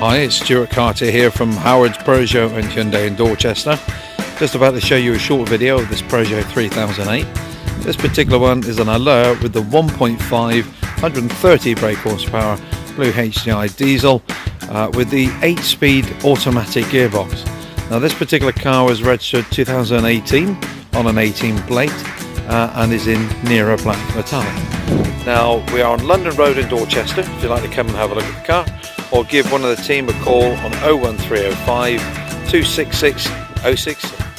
Hi, it's Stuart Carter here from Howard's Peugeot and Hyundai in Dorchester. Just about to show you a short video of this Peugeot 3008. This particular one is an Allure with the 1.5 130 brake horsepower Blue HDI diesel with the 8-speed automatic gearbox. Now this particular car was registered 2018 on an 18 plate and is in Nero Black Metallic. Now we are on London Road in Dorchester if you'd like to come and have a look at the car, or give one of the team a call on 01305 266 06